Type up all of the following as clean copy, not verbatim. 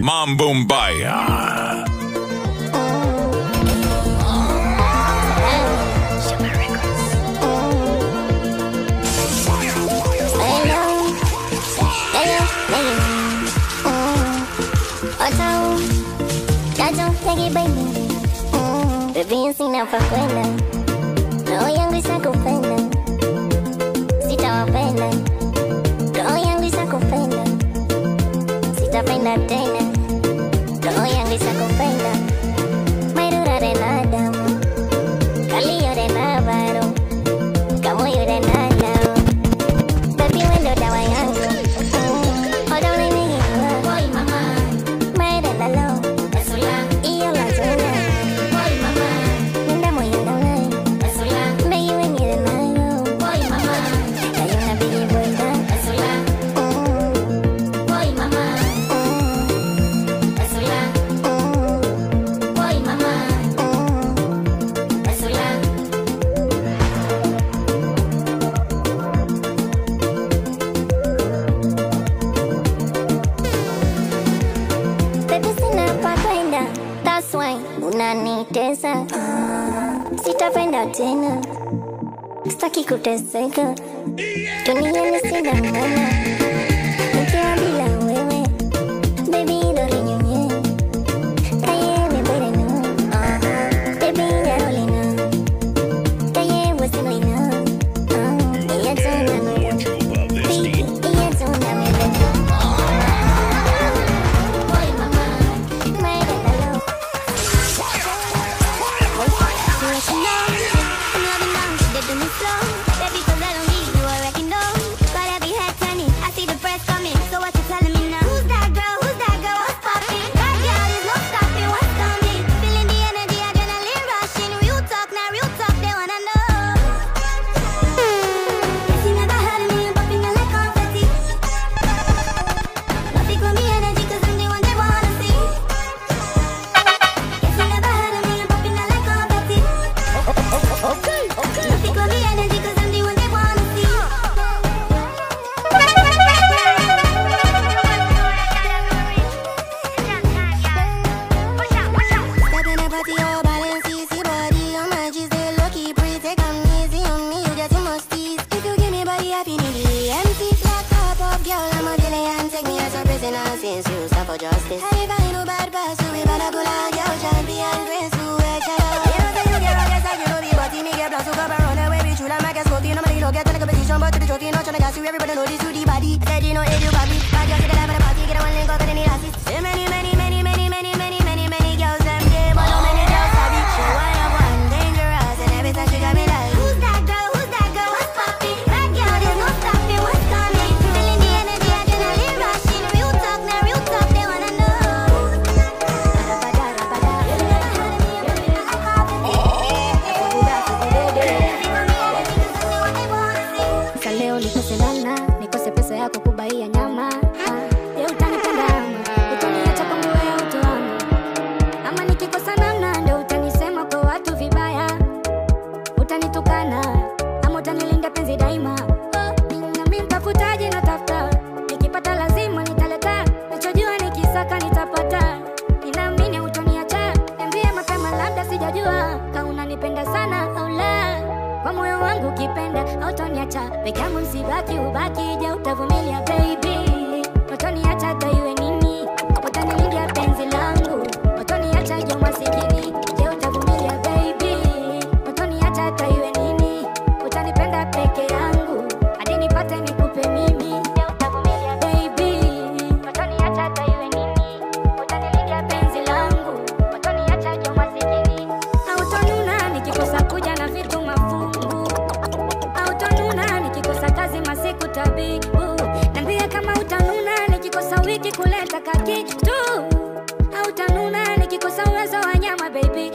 Mambo Mbaya. Baby, sina pa kwenda, roho yangu isakupenda, sitawapenda, roho yangu isakupenda, sitapenda tena, roho yangu isakupenda, mairura de nada, kaliyo de navaro, kamoyo de nada, baby wendo dawa yangu, oda unanihiwa, boy mama, maire lalo, esola, iyo la zona. Unanitesa, sitapenda tena, sitaki kuteseka, dunia nisina maana, nikiwa bila wewe, baby dole nyonye, kaye mebere no, baby yarole no, kaye wasili no, iya tona no, iya tona mebere. Everybody know this to the body. I said you know it, you got me. Bad girls get out of the party, get a one link up and then it assist. Say many girls them day, but no many girls have it. She wind up one dangerous, and every time she got me like, who's that girl? What's poppin'? Bad girl, there's no stopping, what's coming? Feeling the energy, adrenaline rushing. Real talk, now real talk, they wanna know. Saleo nikose nana, nikose pesa yako kubaia nyama. Je, utanipenda ama utaniacha kwangu wewe utoama? Ama nikikosa namna ndio utanisema kwa watu vibaya, utanitukana ama utanilinda penzi daima. Na mimi mtafutaje na tafuta, nikipata lazima nitaleta, nachojua nikisaka nitapata. Ninaamini utaniacha, niambie mapema labda sijajua kama unanipenda sana au la. Kwa moyo wangu ukipenda hautaniacha peke yangu, msibaki ubaki. Je, utavumilia baby? Utaniacha hata iwe nini? Utanilindia penzi langu, utaniacha je masikini? Je, utavumilia baby? Utaniacha hata iwe nini? Utanipenda peke yangu hadi nipate nikupe mimi. Je, utavumilia baby? Utaniacha hata iwe nini? Utanilindia penzi langu, utaniacha je masikini? Hautanuna nikikosa kuja na vitu mafungu, hautanuna nikikosa kazi masiku tabibu. Niambie kama utanuna nikikosa wiki kuleta kakitu, hautanuna nikikosa uwezo wa nyama baby.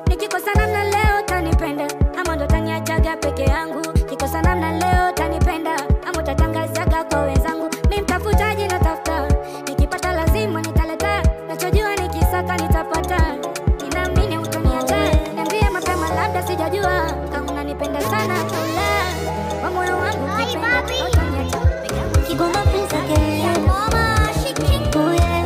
Nikikosa namna leo utanipenda ama ndo utaniachaga peke yangu? Nikikosa namna leo utanipenda ama utatangazaga kwa wenzangu? Mimi mtafutaji na tafuta, nikipata lazima nitaleta, nachojua nikisaka nitapata. Ninaamini utaniacha, niambie mapema labda sijajua kama unanipenda sana au la. Kwa moyo wangu ukipenda utaniacha peke yangu. Kigoma pesa ke mama shiki kuye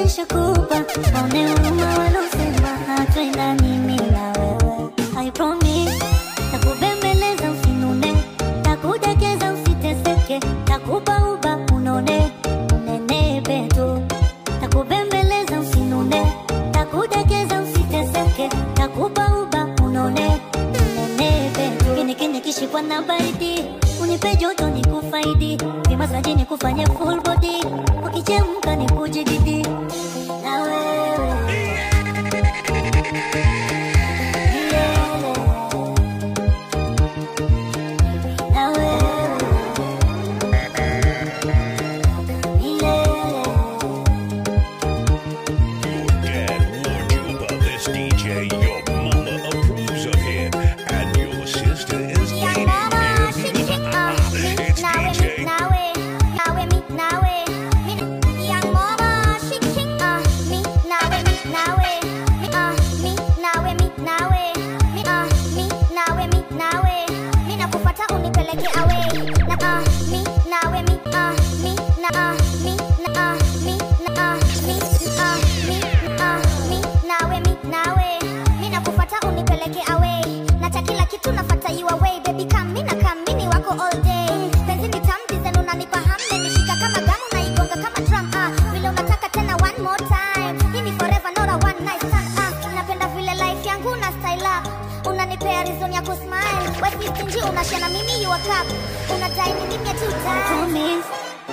nishakupa, waone huruma walosema hatuendani mimi na wewe. I promise, takubembeleza usinune, takudekeza usiteseke, takupa uba unone, unenepe tu. Takubembeleza usinune, takudekeza usiteseke, takupa uba unone, unenepe tu. Kini kishikwa na baridi, unipe joto nikufaidi, vimasaji nikufanye full body, ukichemka nikujididi na wewe.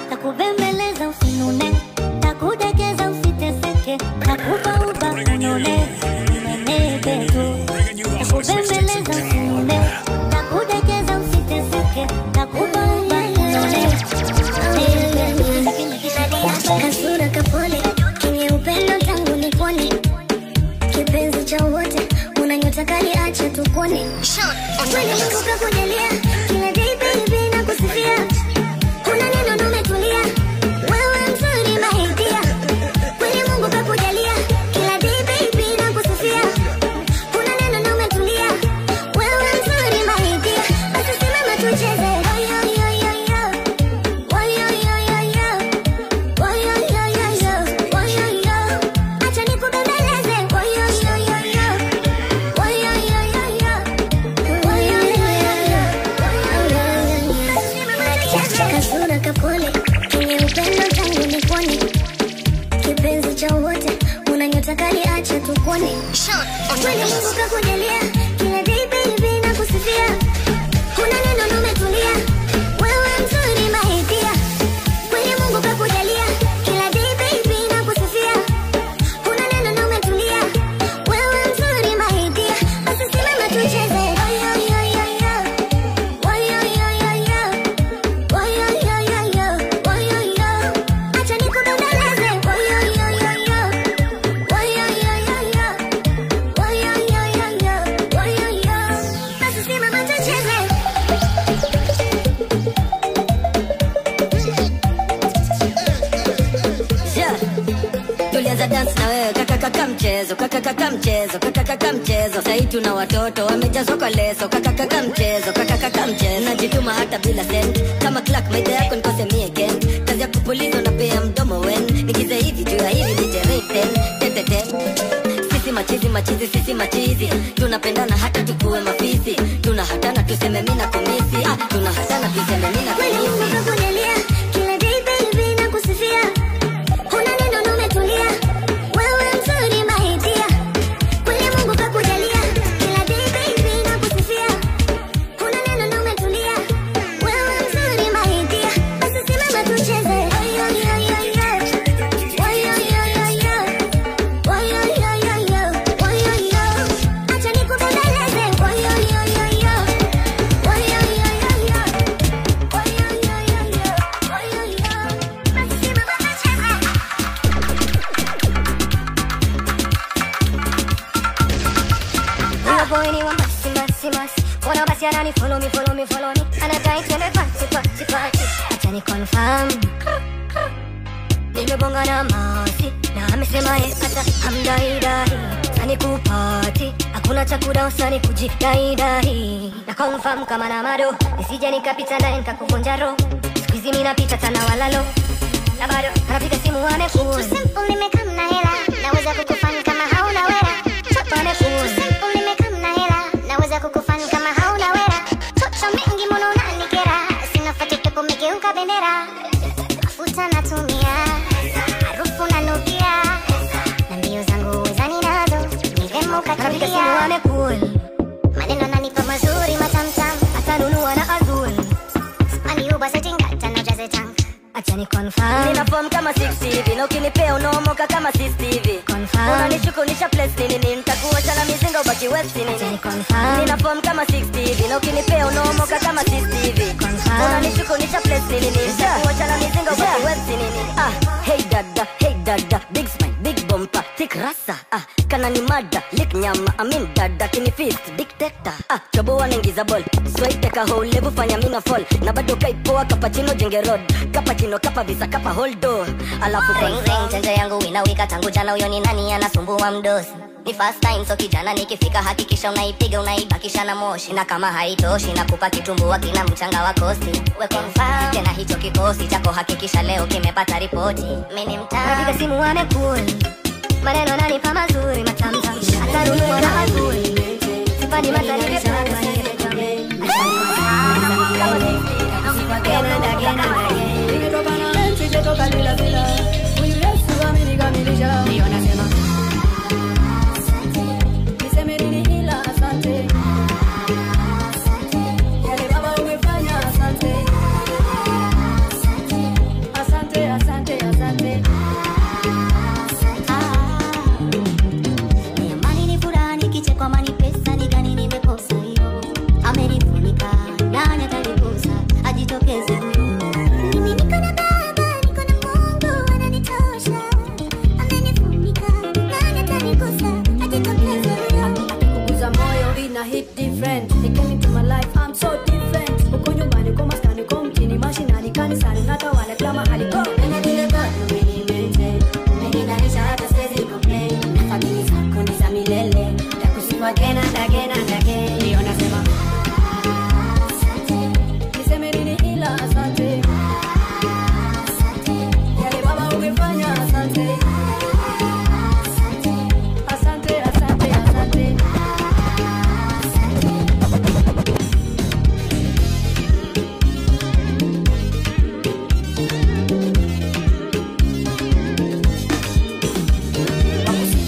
Takubembeleza usinune, takudekeza usiteseke, takupa uba unone, unenepe tu. Takubembeleza usinune, takudekeza usiteseke, takupa uba unone, unenepe tu. Kasura kapole, kenye upendo tangu nipone, kipenzi cha wote, unanyota kali acha tukone. Kweli Mungu kakujalia, kila day baby nakusifia, kuna neno ndo umetulia, wewe mzuri mahitia. Kweli Mungu kakujalia, kila day baby nakusifia, kuna neno ndo umetulia, wewe mzuri mahitia. Basi simama tucheze, yo yo yo yo, yo yo yo yo, yo yo yo yo, yo yo. Acha nikubembeleze, yo yo yo yo, yo yo yo yo, yo yo yo. Kasura kapole, kenye upendo tangu nipone, kipenzi cha wote, unanyota kali acha tukone. Kweli Mungu kakujalia, kila day baby nakusifia, kuna neno ndo umetulia, wewe mzuri mahitia. Kweli Mungu kakujalia, kila day baby nakusifia, kuna neno ndo umetulia, wewe mzuri mahitia. Basi simama tucheze, yo yo yo yo, yo yo yo yo, yo yo yo yo yo, yo yo. Acha nikubembeleze, yo yo yo yo yo, yo yo yo yo yo, yo yo yo yo yo, yo yo. Basi simama tucheze. Tulianza dance na wewe kaka mchezo, kaka mchezo, kaka mchezo. Sasa tuna watoto wamejazwa kwa leso, kaka mchezo, kaka mchezo. Najituma hata bila sent, kama Clark maida yako nikose mie again. Kazi ya kupuliza na pea mdomo wen, nikize hivi juu ya hivi nitereten, tetete. Sisi machizi, tunapendana hata tukuwe mafisi, tunahatana tuseme mina komisi, tunahatana tuseme mina Kweli Mungu komisi. kakujalia, kila day baby nakusifia, kuna neno ndo umetulia, wewe mzuri mahitia. Kweli Mungu kakujalia, kila day baby nakusifia, kuna neno ndo umetulia, wewe mzuri mahitia. Basi simama tucheze, yo yo yo yo, yo yo yo yo yo, yo yo yo yo yo, yo yo. Acha nikubembeleze, yo yo yo yo yo, yo yo yo yo yo, yo yo yo yo yo, yo yo. Basi simama tucheze. Huyo boy ni wa masi. Mbona basi anani follow me. Anadai twende party. Acha ni confirm. Nimebonga na masi na amesema hata hamdai. Sani kupati, hakuna chakula usani kujidai. Na confirm kama na mado, nisije nikapita naye nikakuvunja roho. Siku hizi mimi napita tana walalo. na bado anapiga simu amekula. Simple nimekam na hela, naweza kukufanya kama hauna wera. Chopa amekula. Simple nimekam na hela, naweza kukufanya kama hauna wera. Chocha mengi mbona unanikera, sina fati pepo megeuka bendera. Mafuta natumia, harufu nanukia, na mbio zangu wezani nazo, ni vema Anapiga simu ukatulia. amekula. Maneno nanipa mazuri matamtam, Atanunua na azul. mani uba setinga, tano jaze tank. Acha ni confirm. Nina form kama 60 hivi na ukinipea unaomoka kama 60 hivi. Confirm. Unanishukunisha place nini nitakuacha na mizinga ubaki west Acha ni nini. confirm. Nina form kama 60 hivi na ukinipea unaomoka kama 60 hivi. Confirm. Unanishukunisha place nini nitakuacha na mizinga ubaki west nini. Hey dada, big smile, big bumper, thick rasa. Kana ni mada, lick nyama, amin dada, kini fist, dictator. Chobo wanaingiza ball, swipe teka hole, levu fanya mina fall. Na bado kaipoa kapachino jenge road, kapachino kapa visa kapa holdo. Alafu Ring ring, chenje yangu inawika tangu jana, huyo ni nani anasumbua mdosi? Ni first time so kijana, nikifika hakikisha unaipiga unaibakisha na moshi, na kama haitoshi nakupa kitumbua kina mchanga wa kosti. We confirm tena hicho kikosi chako, hakikisha leo kimepata ripoti. Mimi Anapiga mtaa simu amekula. Maneno ananipa mazuri matamtam. Atanunua na azul. Sipani matani hit different. He came into my life, I'm so different. Uko nyumbani kwa maskani kwa mtini mashinani kanisani nata wale kama haliko. Nene vile bado mimi maintain. Mimi naisha hata siwezi complain. Fadhili zako ni za milele. Takusifu again and again and again. Ndio nasema niseme nini ila asante. Yale baba umefanya asante. Asante, asante, asante.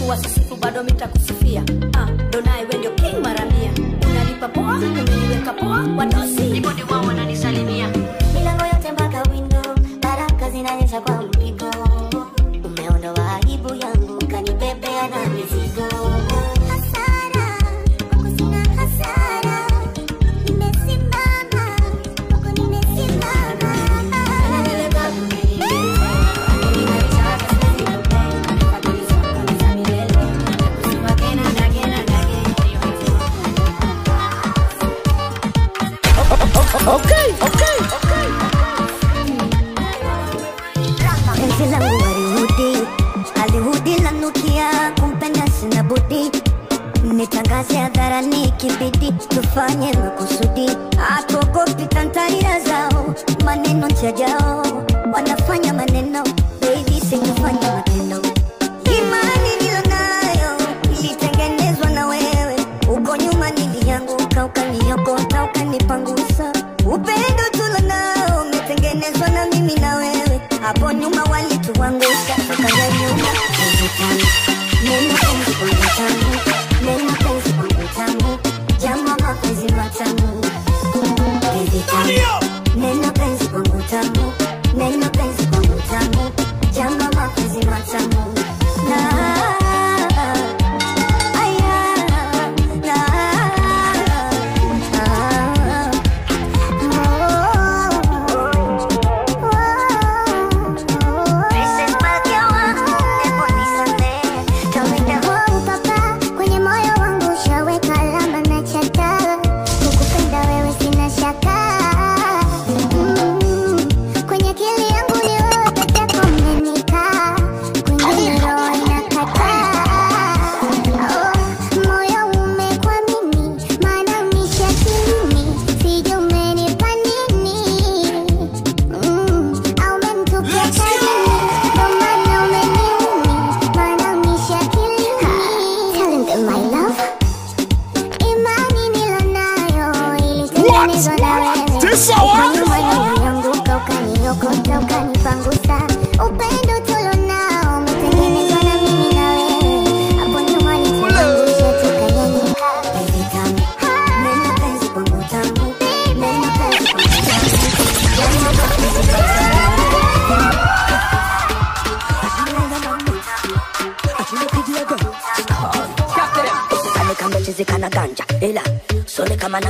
Wasisifu bado mitakusifia. Ndo naye we ndio king mara mia. Unalipa poa, umeniweka poa, wadosi ndipo ndio wao wananisalimia. milango yote mpaka window, baraka zinanyesha kwa mpigo. Umeondoa aibu yangu, ukanibebea na mizigo. Hasara, kwako sina hasara. Nimesimama, kwako nimesimama. Okay. Penzi langu alihudi lanukia, kumpenda sina budi. Nitangaze hadharani kibidi, tufanye makusudi. Hatuogopi tantarira zao, maneno njajao. Wanafanya maneno, baby sikufanya matendo. Imani nilonayo, ilitengenezwa na wewe. Uko nyuma nilianguka, ukaniokota, ukanipangusa. Upendo tulonao, umetengenezwa na mimi na wewe. Hapo nyuma walituangusha, tukaja nyuma. Penzi tamu, neno penzi kwangu tamu. Neno penzi kwangu tamu, jamaa mapenzi matamu. Penzi tamu, neno penzi kwangu tamu. Neno penzi kwangu tamu, jamaa mapenzi matamu.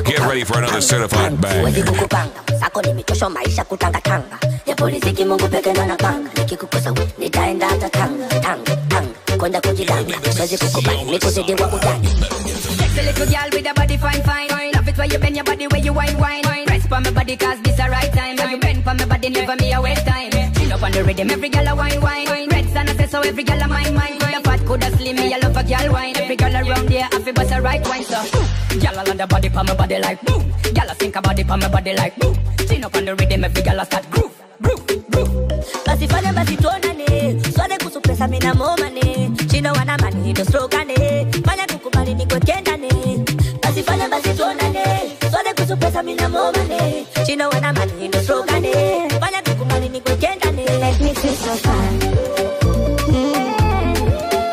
Get ready for another certified banger. Sako nimetosha maisha kutanga tanga. Ya polisi kimungu peke na nakanga. Nikikukosa nitaenda hata tanga tanga. Kwenda kujidanga. Siwezi kukubali nikuzidi wa utani. Sexy little girl with a body fine fine. Love it where you bend your body where you wine. Press for my body cause this a right time. When you bend for my body never me a waste time. Chill up on the rhythm every girl a wine. Red sun I say so every girl a mine. The fat coulda slim me I love a girl wine. Every girl around here I feel bust a right wine so. Girl all on the body for my body like boom. Girl I think about it for my body like boom. Chill up on the rhythm every girl a start groove. Basi fanya basi tuonane. Swade kusupesa mina momane. Chino wana mani hito strokane. Fanya tukubali niko kendane. Basi fanya basi tuonane. Swade kusupesa mina momane. Chino wana mani hito strokane. Fanya tukubali niko kendane. Make me feel so fine.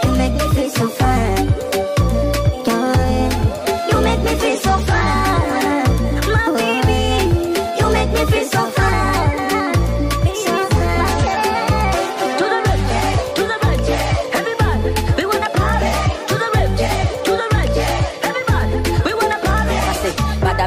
You make me feel so fine. You make me feel so fine. My baby, you make me feel so fine.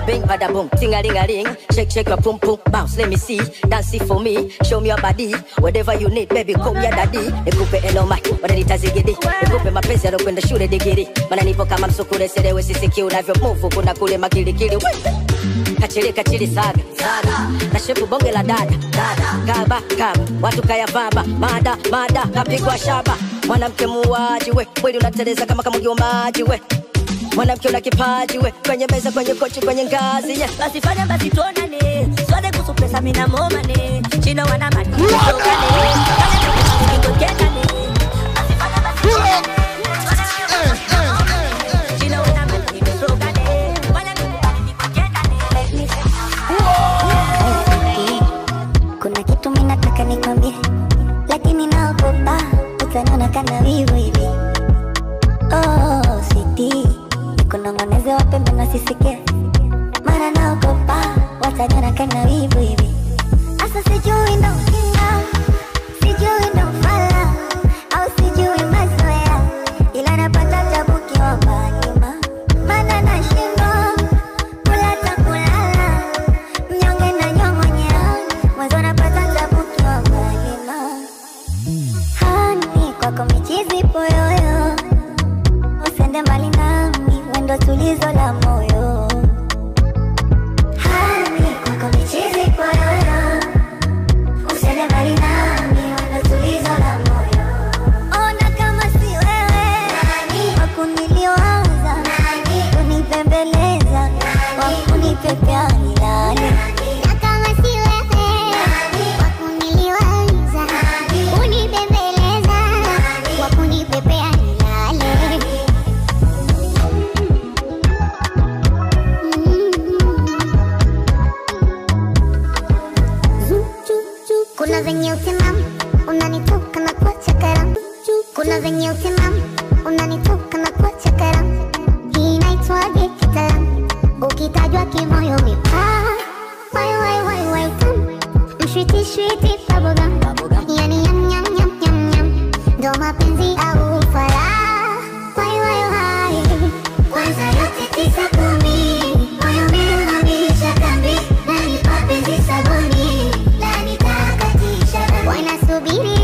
Bing, bada boom, ting-a-ling-a-ling. Shake, shake your pum pum, bounce, let me see. Dance it for me, show me your body. Whatever you need, baby, call me your daddy. Nikupe eno mic, wananita zigidi. Nikupe mapenzi yanakwenda shule digiri. Mana nipo kama msukule serewe sisiki unavyo move. Kuna kule makilikili. Kachili saga. Na shepu bonge la dada. Kaba, watu kaya vaba. Mada, kapigwa shaba. Mwanamke muwaji we, mwili unateleza kama kamugi wa maji we. Mwanamke una kipaji we, kwenye meza, kwenye kochi, kwenye ngazi yeah. Basi fanya basi tuonane. Swade kusupesa mina momane. Chino wana mani tukane. Niko kendane. Basi fanya basi tuonane. Chino wana mani tukane. Fanya tukubali niko kendane. Kuna kitu mimi nataka nikwambie, lakini naogopa utaniona kana wivu hivi. Oh, sweetie, nikunong'oneze wapembe na sisikie. Mara naogopa wataniona kana wivu hivi. Asa sijui ndo kinga, sijui ndo fala, au sijui mazoea, ila napata tabu kiomba nyuma. Mana nashindwa kula kulala, mnyonge na nyong'onyea, mwanzo napata tabu kiomba nyuma. Hani kwako michizi poyoyo, usende mbali nami, wendo tulizo la moyo. Hani kwako michizi poyoyo, usende mbali nami, wendo tulizo la moyo. Ona kama si wewe, wakuniliwaza, kunipembeleza, wakunipepea nilale. Na kama si wewe, wakuniliwaza, kunipembeleza, wakunipepea nilale. Kuna venye utimamu unanitoka na kuacha karamu. Kuna venye utimamu unanitoka na kuacha karamu. Hii inaitwaje kitaalamu? Ukitajwa kimoyo mipaa. Wai tamu. Mshwiti bubblegum. Yani yam. Ndo mapenzi au ufala. Wai. Kwanza yote tisa kumi. Moyo umehamisha kambi. Nani mapenzi sabuni. Nani takatisha. Wanasubiri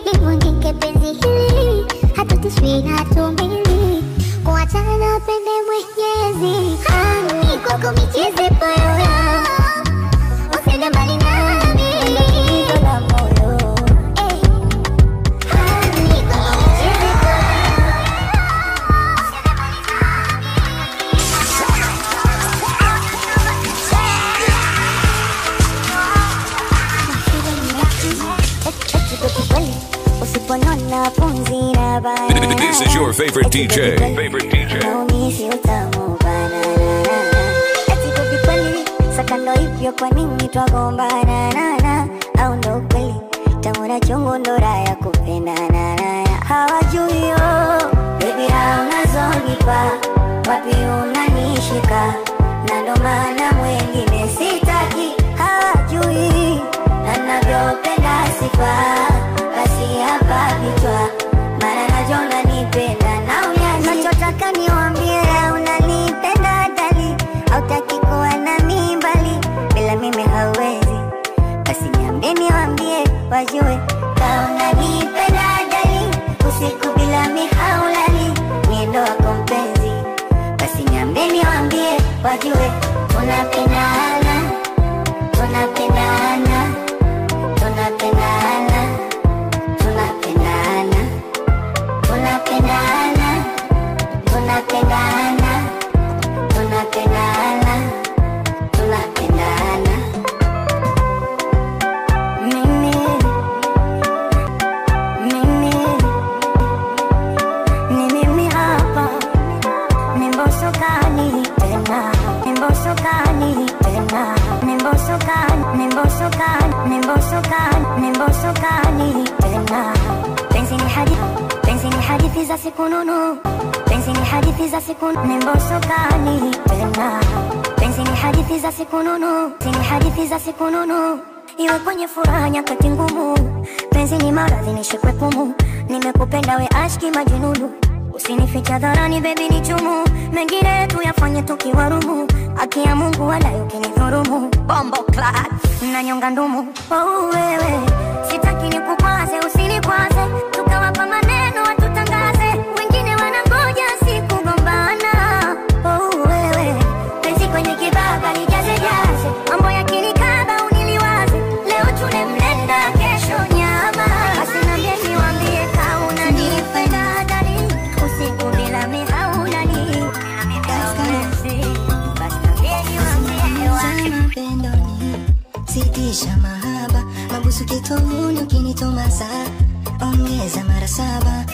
livunjike penzi hili. Hatutishwi na hatumbili. Kuachana pende Mwenyezi. Hani kwako micheze poyoyo, usende mbali nami, wendo tulizo la moyo. Hani kwako micheze poyoyo, usende mbali nami. Usiponona punzi na bana. This is your favorite DJ. Naumisi utamu banana. Eti baby kweli, sakando hivyo kwa nini twagombana? Au ndo kweli, tamu na chungu ndo raha ya kupendana. Hawajui yo, baby unazonipa, wapi unanishika, na ndo maana mwengine sitaki. Hawajui, na navyopenda sifa, basi hapa vichwa, mara najona nipe Nimbosokani tena. Penzi ni hadithi za siku nunu. Penzi ni hadithi za siku nimbosokani tena. Penzi ni hadithi za siku nunu. Penzi ni hadithi za siku nunu. Iwe kwenye furaha nyakati ngumu. Penzi ni maradhi nishikwe pumu. Nimekupenda we ashki majununu. Usinificha dharani baby ni chumu. Mengine tuyafanye tukiwarumu. Haki ya Mungu wala ukinidhurumu. Bombo clad nanyonga ndumu. Oh wewe sitaki nikukwaze usinikwaze. Tukawapa maneno watutangaze. Wengine wanangoja siku gombana. Oh wewe penzi kwenye kibaba lijaze jaze. Mambo yakinikaba uniliwaze. Leo tune mlenda kesho nyama. Basi niambie niwaambie kama unanipenda darling. Usiku bila mihaula ni sitisha mahaba, mabusu kitovuni ukinitomasa. Ongeza mara 7,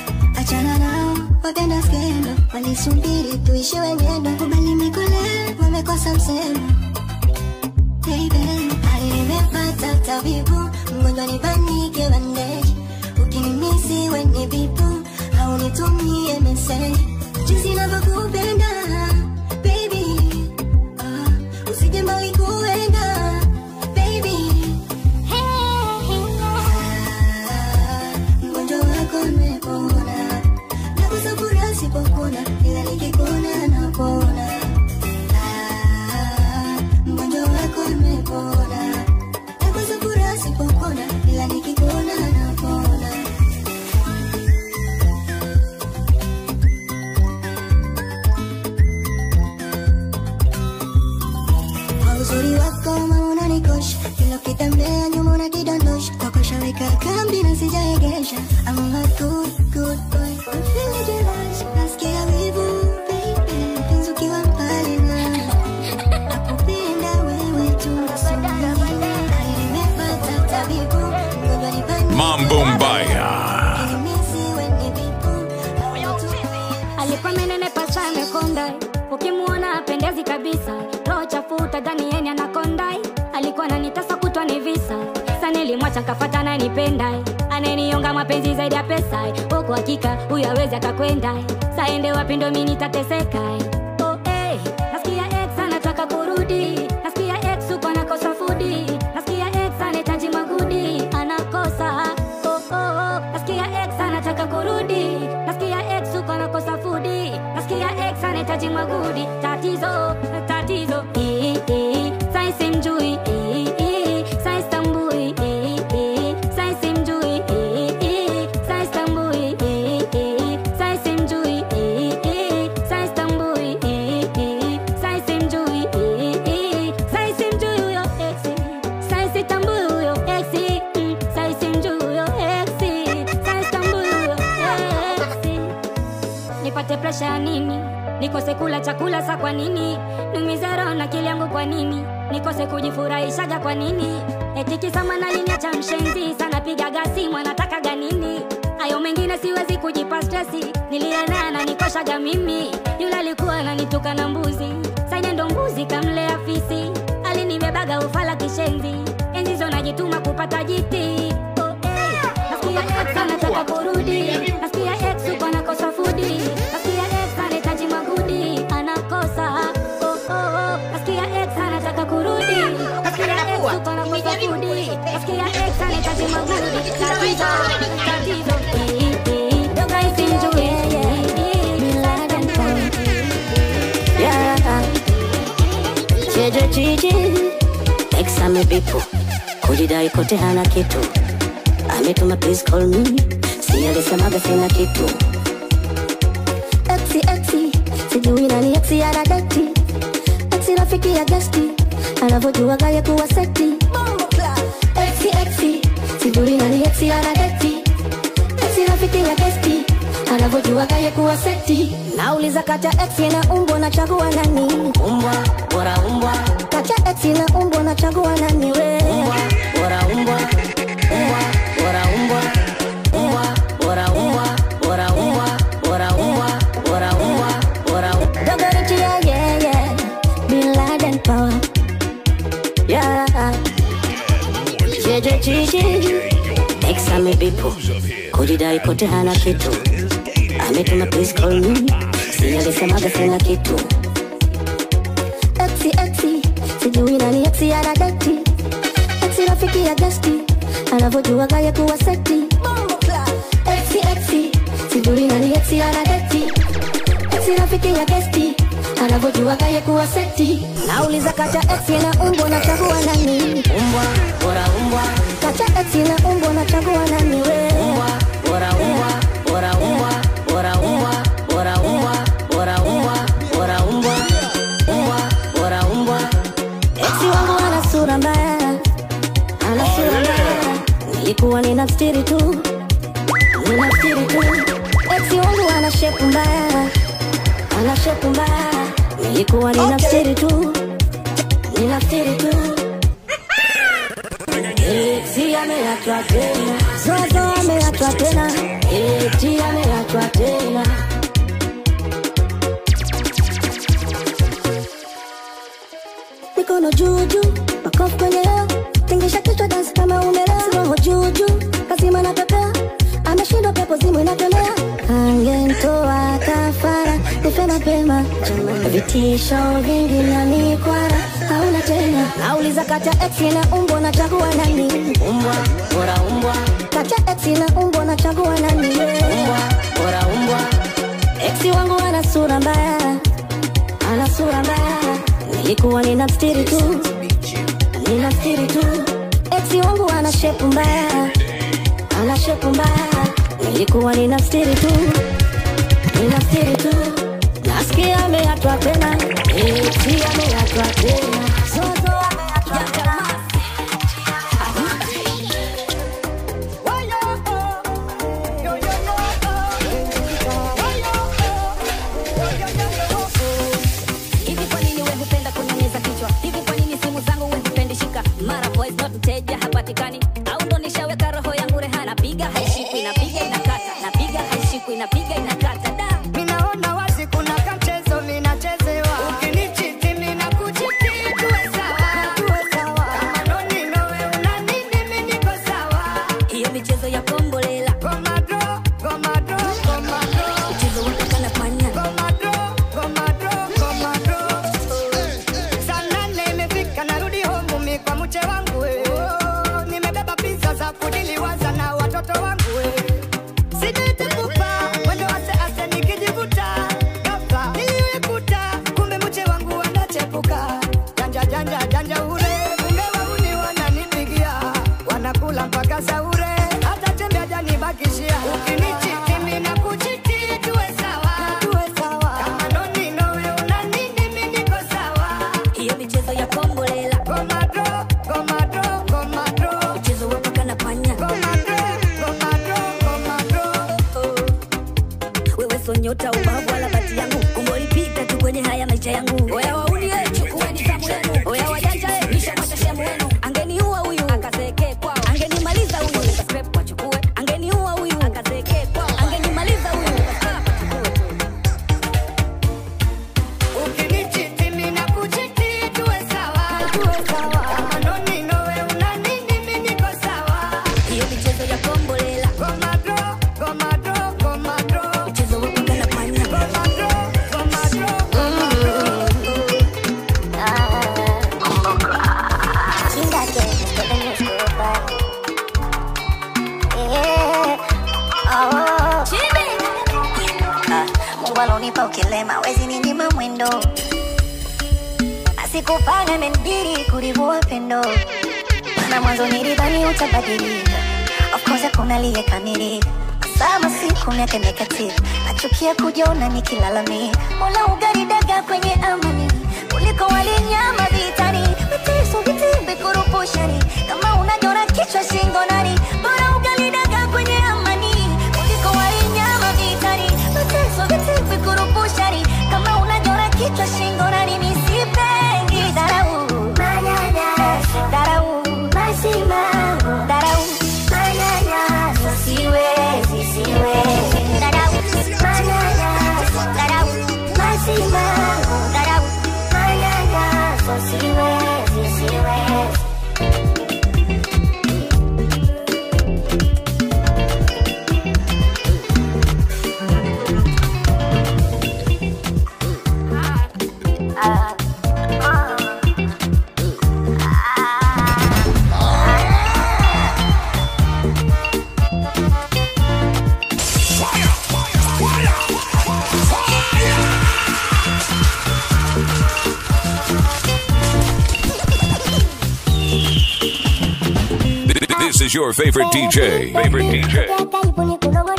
achana nao wapenda skendo. Walisubiri tuishi wenyendo, kubali mikole wamekosa msemo. Baby, hali nimepata tabibu, mgonjwa nibanike bandeji. Ukinimisi wenye vipu, haunitumie message. Jinsi navyokupenda baby, usije mbali kuenda baby. Mgonjwa wako nimepona, nakusafura sipokona, ila nikikona napona. Mgonjwa wako nimepona, nakusafura sipokona, ila nikikona napona. Uzuri wako unanikosha, kila ukitembea nyuma unakidondosha. Kwako shaweka kambi na sijaegesha. I'm a good boy, I'm feeling jealous. Nasikia wivu baby, penzi ukiwa mbali nami. Nakupenda wewe tu, hali nimepata tabibu, mgonjwa nibani. Mambo Mbaya. Alikuwa amenenepa sana kondai. Ukimuona apendezi kabisa. Roho chafuta ndani yeni anakondai. Alikuwa ananitasa kutwa ni visa. Sasa nilimwacha nikafuata na nipendai. Ananionga mapenzi zaidi ya pesa. Huko hakika huyu hawezi akakwenda. Sasa ende wapi ndo mimi nitateseka. Oh hey, nasikia ex anataka kurudi. Nasikia ex uko anakosa foodi. Nasikia ex anahitaji magudi. Anakosa. Oh, nasikia ex anataka kurudi. Nasikia ex uko anakosa foodi. Nasikia ex anahitaji magudi. Tatizo sai simjui sai stambui sai simjui sai stambui sai simjui sai stambui sai simjui sai simjui yo exi sai sitambui yo exi sai simjui yo exi sai stambui yo exi. Nipate pressure nini? Nikose kula chakula sa kwa nini? Numizero na akili yangu kwa nini? Nikose kujifurahishaga kwa nini? Eti kisa manalinia cha mshenzi. Sana piga gasi mwanataka ganini? Hayo mengine siwezi kujipa stressi. Niliana na nikoshaga mimi. Yule alikuwa ananituka na mbuzi. Sasa ndo mbuzi kamlea fisi. Alinibebaga ufala kishenzi. Enzi zo najituma kupata jiti. Oh hey, nasikia ex anataka kurudi. Nasikia ex uko anakosa foodi. Nasikia ex anahitaji magudi. Anakosa. Oh, nasikia ex anataka kurudi. Nasikia ex uko anakosa foodi. Nasikia ex anahitaji magudi. Tatizo Doga isinjue Milad and Point. Yeah. Cheje chichi ex amebipu kujidai kote hana kitu. Ametuma please call me. Si alisemaga sina kitu. Exi sijui nani exi ana deti. Exi rafiki ya gesti anavojua gaya kuwa seti. Exi sijui nani exi ana deti. Exi rafiki ya gesti anavojua gaya kuwa seti. Nauliza kati ya exi na umbo nachagua nani? Umbwa, bora umbwa. Kati ya exi na umbo nachagua nani we? Umbwa, bora umbwa. Umbwa, bora umbwa. Umbwa, bora umbwa. Bora umbwa, bora umbwa. Bora umbwa, bora umbwa. Dogo richi yeah. Bin Laden power. Yeah. amebipu kujidai kote hana kitu. Ametuma please call me, si alisemaga sina kitu. Exi, sijui nani exi anadeti. Exi rafiki ya gesti, anavojua gaya kuwa seti. Exi, sijui nani exi anadeti. Exi rafiki ya gesti, anavojua gaya kuwa seti. Nauliza kata exi na umbo na chagua nani? Umbwa, bora umbwa. Kata exi na umbo na chagua nani we? Umbwa, bora umbwa, bora umbwa, bora umbwa, bora umbwa, bora umbwa, bora umbwa, umbwa, bora umbwa. Exi wangu ana sura mbaya, ana sura mbaya. Nilikuwa ninamstiri tu, ninamstiri tu. Exi wangu ana shepu mbaya, ana shepu mbaya. Nilikuwa ninamstiri tu, ninamstiri tu. Exi ameachwa tena, Zozo ameachwa tena. Exi ameachwa tena. Mikono juu juu, makofi kwenye hewa. Tingisha kichwa dance kama umelewa. Roho juu juu, kazima na pepea. Ameshindwa pepo zimu inatolea. Angenitoa kafara, nife mapema. Vitisho vingi na mikwara, hauna tena. Nauliza kata exi na umbo na chagua nani? Umbwa, bora umbwa. Kata exi na umbo na chagua nani? Umbwa, bora umbwa. Exi wangu ana sura mbaya, ana sura mbaya. Nilikuwa ninamstiri tu, ninamstiri tu. Exi wangu ana shepu mbaya, ana shepu mbaya. Nilikuwa ninamstiri tu, ninamstiri tu. Nasikia ameachwa tena, Exi ameachwa tena. Zozo ameachwa tena. Hivi kwa nini wewe hupenda kunyonyeza kichwa? Hivi kwa nini simu zangu wewe hupendi shika? Mara voice note mteja hapatikani. Au ndo nishaweka roho yangu rehani. Napiga haishikwi, napiga inakata. Napiga haishikwi, napiga inakata. Da. Minaona wazi kuna kamchezo minachezewa. Ukinichiti mina kuchiti tuwe sawa. Tuwe sawa. Kama noni nowe una nini mimi niko sawa. Hiyo michezo ya kombolela. Gomadro, gomadro, gomadro. Mchezo wa kaka na panya. Gomadro, gomadro, gomadro. Saa 8 imefika narudi home mimi kwa mche wangu we. Nimebeba pizza za kudiliwaza na watoto wangu we. Sijitepupa, mwendo ase nikijivuta. Gapa, niliyoikuta, kumbe mche wangu anachepuka. Janja ure, kumbe wauni wananipigia. Wanakula mpaka saure, hata tembea janibakishia. Ukinichiti mina kuchiti tuwe sawa. Tuwe sawa. Kama noni nowe una nini mimi niko sawa. Hiyo michezo ya kombolela. Gomadro, gomadro, gomadro. Mchezo wa kaka na panya. Gomadro, gomadro, gomadro. Wewe so nyota ubavu wala bati yangu. Umolipita tu kwenye haya maisha yangu. Oya wauni chukueni zamu yenu. Oya wajanja nishamwacha shemu wenu. Angeniua huyu akazeke kwao. Angenimaliza huyu scrap wachukue. Angeniua huyu akazeke kwao. Angenimaliza huyu scrap wachukue tu. Ukinichiti mina kuchiti tuwe sawa. Tuwe sawa. Kama noni nowe una nini mimi niko sawa. Hiyo michezo ya kombolela. Gomadro, gomadro, gomadro. Mchezo wa kaka na panya. Gomadro, gomadro, gomadro. Chinga que esto de mi escoba. Oh. Mungu alonipa ukilema, wezi ninyima mwendo. Asikupanga imenibidi kulivua pendo. Maana mwanzo nilidhani utabadilika. Of course hakuna aliyekamilika. Sama siku miaka imekatika. Nachukia kujiona nikilalamika. Mola ugaridaga kwenye amani kuliko walinyama vitani. Mateso vitimbi kurupushani. Kama unajona kichwa shingo nani. Bora ugaridaga kwenye amani kuliko walinyama vitani. Mateso vitimbi kurupushani. Kama unajona kichwa shingo nani. Nisipendi dharau, manyanyaso, dharau, masimango, dharau, manyanyaso, siwezi, dharau, manyanyaso, dharau, masimango, dharau, manyanyaso, siwezi. This is your favorite DJ. Favorite DJ.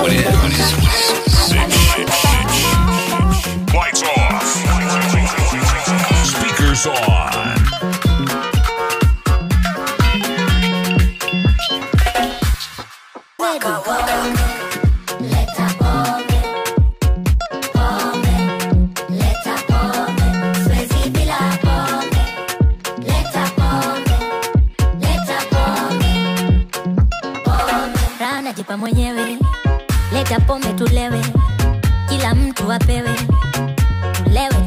What is? Lights off. Speakers on. Jipa mwenyewe, leta pombe tulewe, kila mtu apewe,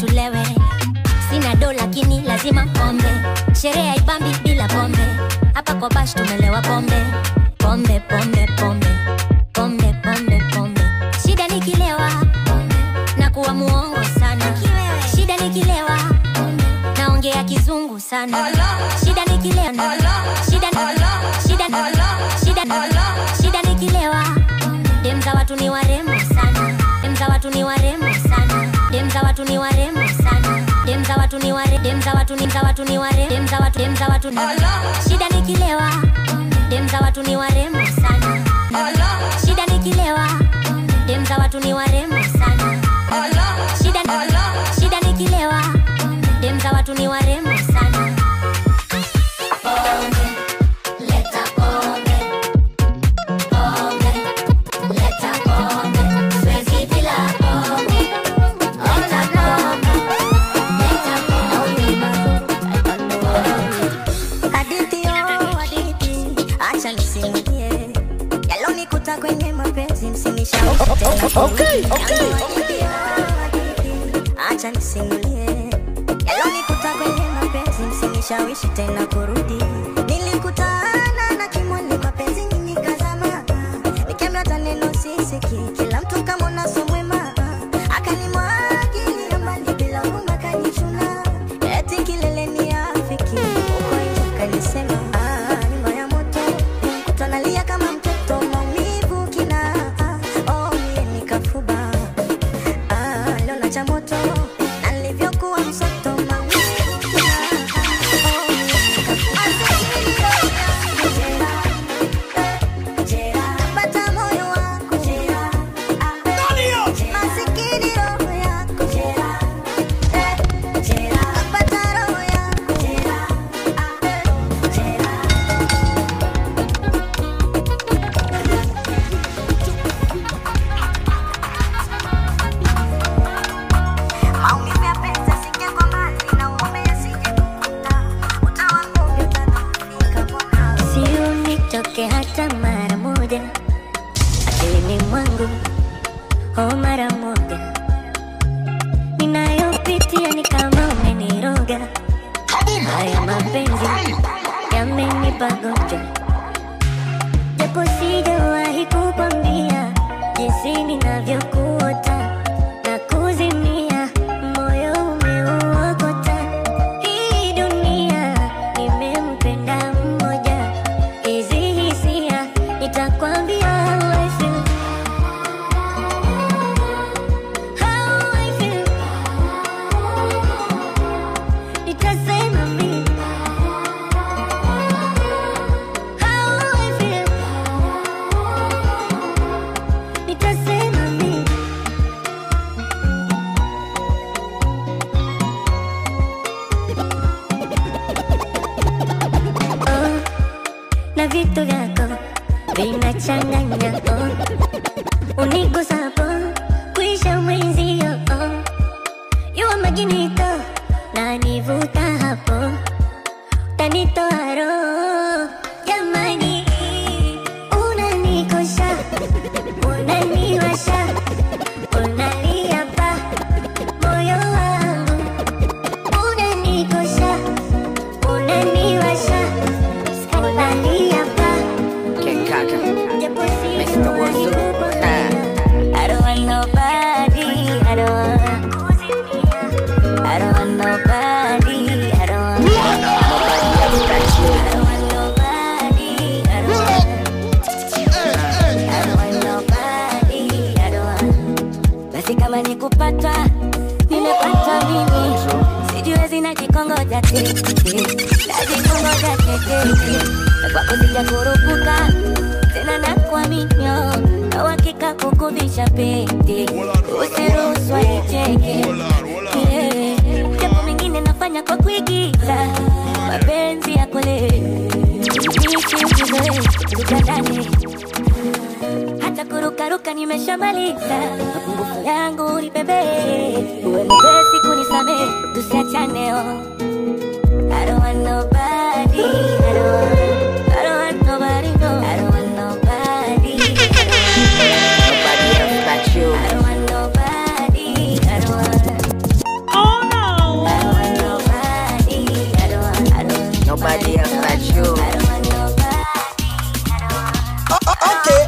tulewe. Sina dola lakini lazima pombe, sherehe haibambi bila pombe. Hapa kwa bash tumelewa pombe. Shida nikilewa na kuwa muongo sana. Shida nikilewa naongea kizungu sana. Shida nikilewa Shida nikilewa dem za watu ni warembo sana. Dem za watu ni warembo sana. Dem za watu ni warembo sana. Dem za watu ni warembo. Dem za watu ni warembo. Dem za watu ni shida nikilewa dem za watu ni warembo sana. Shida nikilewa dem za watu ni warembo sana. Shida nikilewa dem za watu ni warembo sana. Okay. Acha nisimulie yalonikuta kwenye mapenzi, msinishawishi tena kurudi. Nilikutana na kimwani kwa penzi nyingi kazama, nikiambiwa hata neno sisiki, kila mtu kama unasomwema. Akanimwagilia mbali bila huruma, kanichuna eti kileleni afiki, uko nje kanisema ni moyo moto, kutanalia kama mtoto, maumivu kina nikafuba leo na cha moto alivyokuwa msoto, maumivu kina pata moyo wako masikini roho yako pata roho yako maumivu ya penzi asije kwa mali na uume asije kukuta, utawangu utadhofika kwa sio nitoke hata mara moja akilini mwangu, mara moja ninayopitia ni kama umeniroga. Haya mapenzi yamenipa gonjwa, japo sijawahi kukwambia jinsi ninavyokuota na kuzimia, moyo umeuokota. Hii dunia nimempenda mmoja, hizi hisia nitakwambia how I feel. How I feel. Nitasema mimi how I feel. Nitasema mimi na vitu vyako vinachanganya, unigusapo kuisha mwenzio, yuwa maginito na nivuta hapo, tanitoa roho. Jamani, unanikosha, unaniwa kongoja tete, kazi kongoja tete. Kwa kuzija kurupuka, tena na kwa minyo, na wakika kukuvisha pete, usiruhusu icheke. Japo mengine nafanya kwa kuigiza, mapenzi ya kule, nichikizoe, tukandane. Hata kurukaruka nimeshamaliza, mapungufu yangu ni bebe, uwe mwepesi kunisamehe, tusiachane oh. I don't want nobody, I don't want nobody, no. I don't want nobody, nobody else but you. I don't want nobody, I don't want. Oh no. I don't want nobody, I don't want nobody else but you. I don't want nobody, I don't want. Okay.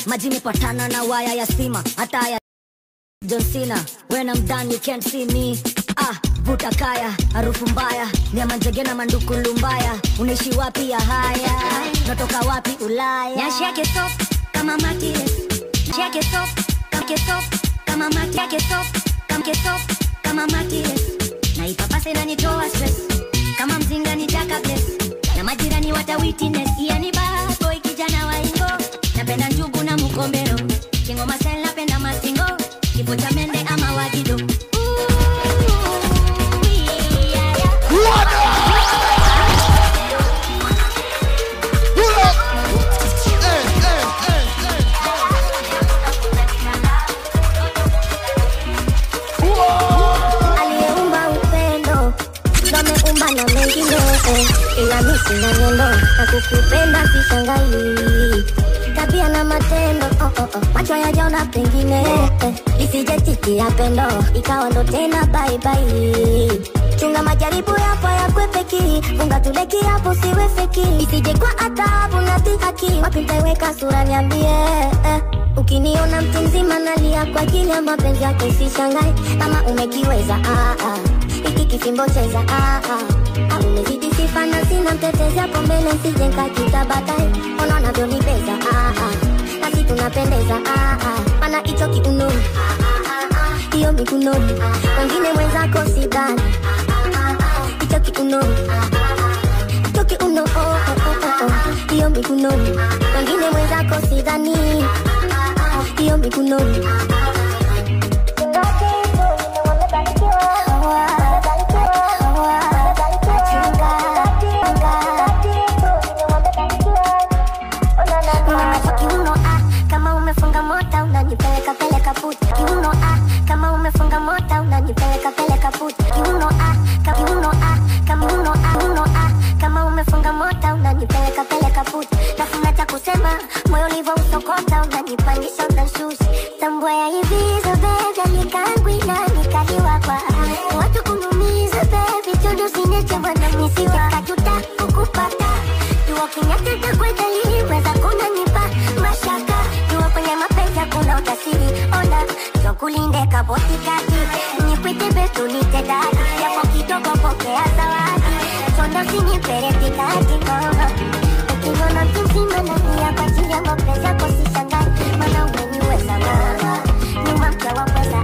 Majini patana na waya ya stima, hata ya John Cena. When I'm done you can't see me. Vuta kaya, harufu mbaya, nyama njege na manduku lumbaya. Unaishi wapi ya haya? Natoka wapi Ulaya? Nyashi yake soft kama matires, nyashi yake soft kama matires, yake soft kama matires. Na ipapase na nitoa stress, kama mzinga nitaka bless, na majirani wata witness. Yani bad boy kijana wa ingo, napenda njugu na mukombero, kingo masel napenda matingo, kifo cha mende ama wagido. Aliyeumba upendo ndo ameumba na mengine, ila mimi sina neno na kukupenda sishangai. Tabia na matendo macho yajaona pengine, isije tiki ya pendo ikawa ndo tena bye bye. Chunga majaribu yapo ya kwepeki, funga tuleki hapo siwe feki, isije kwa adhabu na dhihaki. Wapi nitaiweka sura niambie, ukiniona mtu mzima nalia kwa ajili ya mapenzi yako usishangae. Kama umekiweza iki kifimbo cheza umezidi sifa na sina mtetezi hapo mbele, nsije nkakita baadaye. Ona unavyonibeza nasi tunapendeza pana hicho kiuno, hiyo mikuno, wengine mwenzako sidhani. Hicho kiuno, hicho kiuno, hiyo mikuno, wengine mwenzako sidhani. Hiyo mikuno kama umefunga mota unajipeleka peleka puti. Kiuno kama umefunga mota unajipeleka peleka puti. Kiuno kama umefunga mota unajipeleka peleka puti. Nafuna cha kusema moyo ulivyo usokota, unajipandisha unashusha. Tambua ya hivi zo baby nikangwi na nikaliwa kwa watu kunumiza baby, chodo sineche bwana misiwa kajuta kukupata. Jua kinyateta kwa dalili weza kuna nipa mashaka. Jua kwenye mapenzi kuna utasiri, ona chokulinde kaboti kati. Nikwite betu nite dadi, yapo kidogo pokea zawadi. Sonda usinipeleke kati mama, ukiona mtu mzima na nia kwa ajili ya mapenzi yako sishangai. Mana umeniweza mama, nyuma mkia wa pesa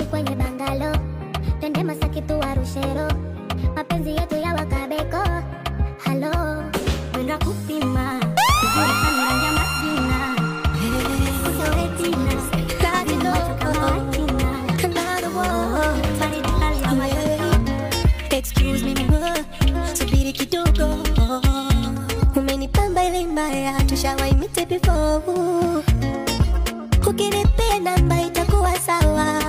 Nairobi kwenye bangalo, twende Masaki tu Arushero, mapenzi yetu ya wakabeko. Halo, Wenda kupima kujua sana ya majina. Usoretina kati ndo another one. Bali ya mayoyo. Excuse me subiri kidogo. Umenipamba ile mbaya tushawaimite before. Ukinipea namba itakuwa sawa.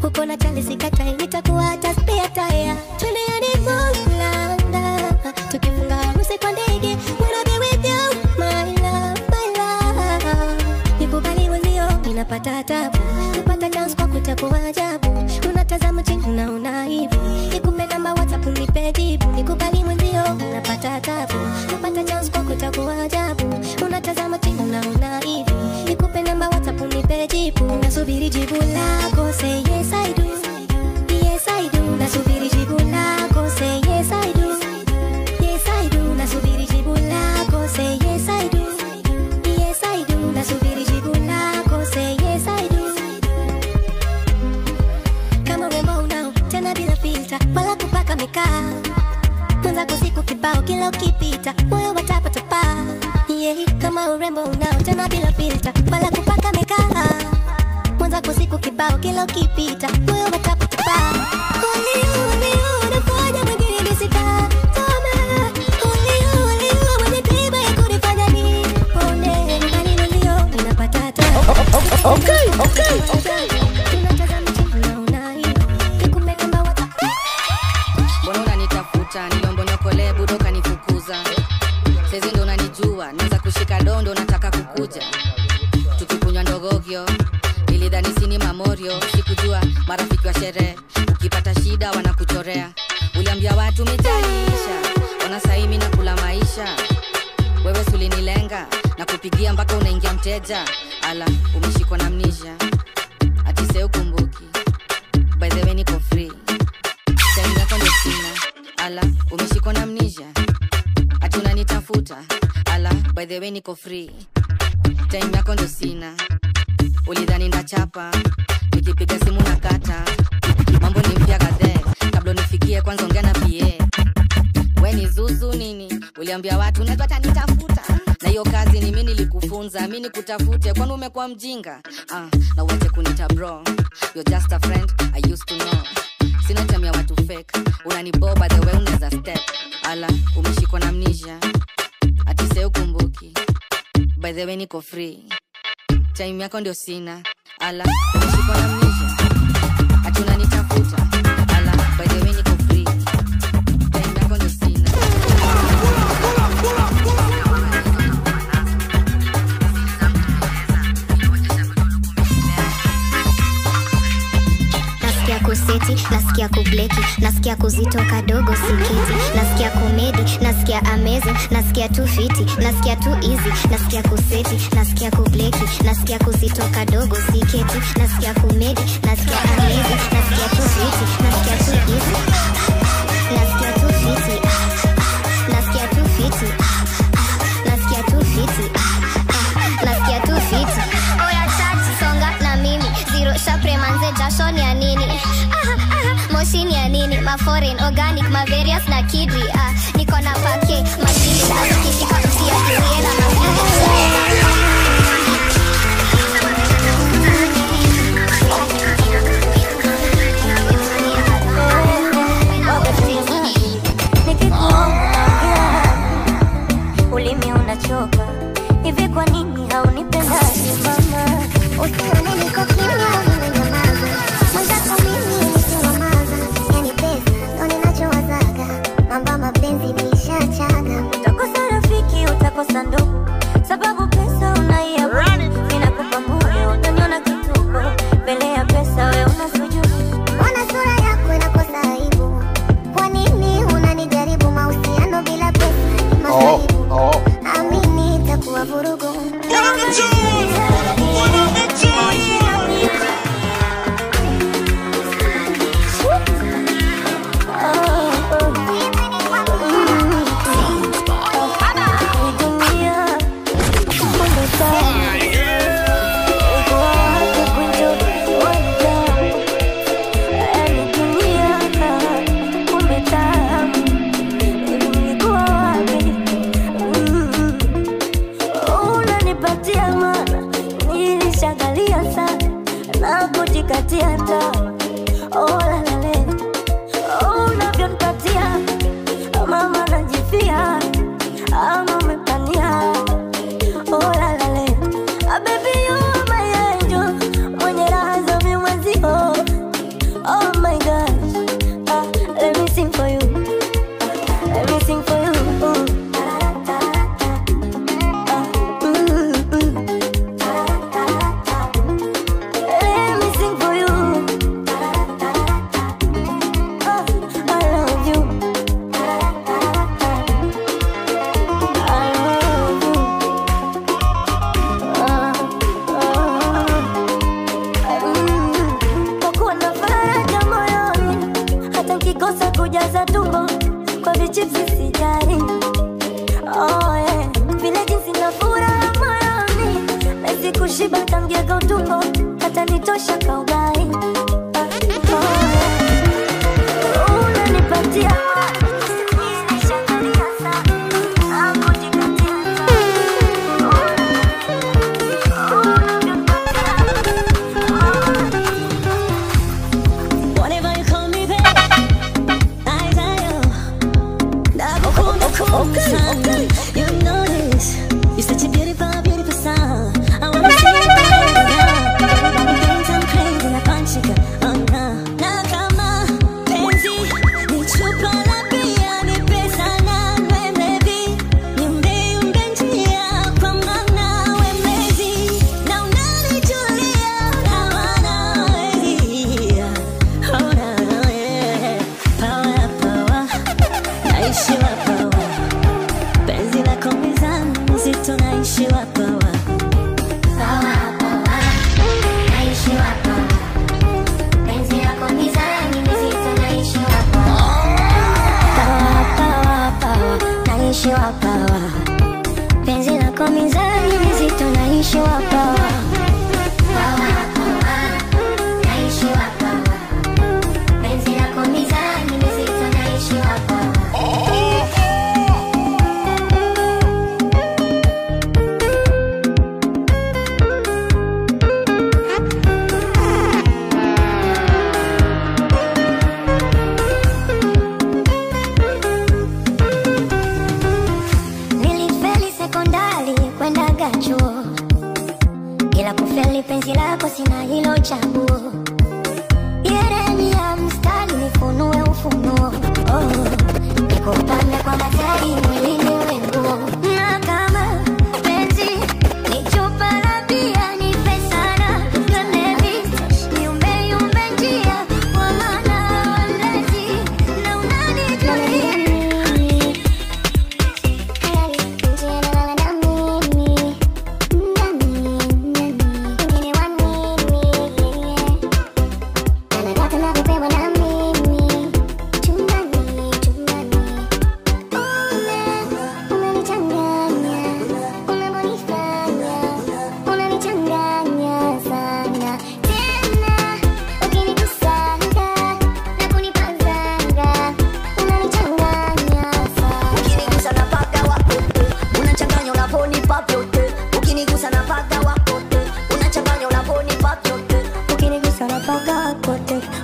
Uko na chali sikatai nitakuwa hata spare tire. Twende honeymoon Landa, tukifunga harusi kwa ndege. Wanna be with you my love, my love. Nikubali wenzio ninapata tabu, kupata chance kwa kutakuwa ajabu. Unatazama chini unaona hivi, nikupe namba WhatsApp unipe jibu. Nikubali wenzio ninapata tabu, kupata chance kwa kutakuwa ajabu. Unatazama chini unaona hivi, nikupe namba WhatsApp unipe jibu. Nasubiri jibu lako, say yes I do, yes I do. Nasubiri jibu lako, say yes I do, yes I do. Nasubiri jibu lako, say yes I do, yes I do. Nasubiri jibu lako, say yes I do. Kama wembo unao tena bila filter wala kupaka mikaa, mwanza kusiku kibao kila ukipita moyo watapa tapa. Yeah, kama urembo unao tena bila filter wala kupaka mikaa, mwanza kusiku kibao kila ukipita moyo watapa tapa. Only you unafanya mwingine nisika tama. Only you mwenye tiba ya kunifanya nipone. Mbali nilio ninapata tabu. Okay. Tunatazama chini unaona hivi, nikupe namba WhatsApp. Mbona unanitafuta? Nilombo nyokole budo kanifukuza. Sezi ndo unanijua, naanza kushika dondo nataka kukuja. Tukikunywa ndogogyo, nilidhani sini mamorio, sikujua marafiki wa sherehe. Ukipata shida wanakuchorea. Uliambia watu mitanisha, ona saa hii mimi nakula maisha. Wewe sulinilenga na kupigia mpaka unaingia mteja. Ala, umeshikwa na amnesia. Ati sasa ukumbuki. By the way niko free. Time yako ndio sina. Ala, umeshikwa na amnesia. Ati unanitafuta. Ala, by the way niko free. Time yako ndio sina. Ulidhani ndachapa, nikipiga simu na kata. Mambo ni mpya kadhe, kabla nifikie kwanza ongea na PA. We ni zuzu nini? Uliambia watu unaweza tanitafuta. Na hiyo kazi ni mimi nilikufunza, mimi nikutafute kwani umekuwa mjinga? Na uache kunita bro. You're just a friend I used to know. Sina time ya watu fake. Unaniboba the way unaweza step. Ala, umeshikwa na amnesia. Ati sasa ukumbuki. By the way niko free. Time yako ndio sina. Ala, umeshikwa na amnesia. Ati unanitafuta. Ala, by the way niko free. Time yako ndio sina. Nasikia kuseti, nasikia kubleki, nasikia kuzitoka dogo sikiti, nasikia komedi, nasikia amazing, nasikia tu fiti, nasikia tu easy, nasikia kuseti, nasikia kubleki, nasikia kuzitoka dogo sikiti, nasikia komedi, nasikia amazing, nasikia tu fiti, nasikia tu easy, nasikia tu fiti, nasikia tu fiti, nasikia tu fiti, nasikia tu fiti. Oya chachi songa na mimi zero shapre manze jasho ni ya nini? Moshi ni ya nini? Ma foreign organic ma various na kidri. Niko na pake mashini na kifika usia kiena na ulimi unachoka hivi, kwa nini haunipendashi mama? Usione niko kimya unanyamaza, mwenzako mimi nikinyamaza, yani pesa ndo ninachowazaga, mambo mapenzi nishachaga. Utakosa rafiki, utakosa ndugu, sababu pesa chipsi sijari. Oh yeah, vile jinsi na furaha moyoni, nahisi kushiba kamgega utumbo, hata nitosha kaugai. Oh yeah, unanipatia Okay. You know this. You're such a beautiful, beautiful sound. I wanna see you right now. Everybody thinks I'm crazy, I can't shake it. Oh no. Now come on, penzi. Ni chupa la bia, ni pesa na mwemevi. Yumbe njia, kwa maana we mezi. Na unanijulia, na wanawezi. Oh no, yeah. Power, power. Naishiwa power. Penzi lako mizani mzito naishiwa power. Power, power, naishiwa power. Penzi lako mizani mzito naishiwa power. Power, power, power, naishiwa power. Penzi lako mizani mzito naishiwa power. Power, power, naishiwa power. Penzi lako mizani mzito naishiwa power. Nilifeli sekondari kwenda gachuo, ila kufeli penzi lako sina hilo chaguo. Yeremia mstari nifunue ufunuo. Oh, nikupande kwa matari mwilini wenguo. Na kama penzi ni chupa la bia, ni pesa na mwemevi. Yumbe njia, kwa maana walezi. Na unanijulia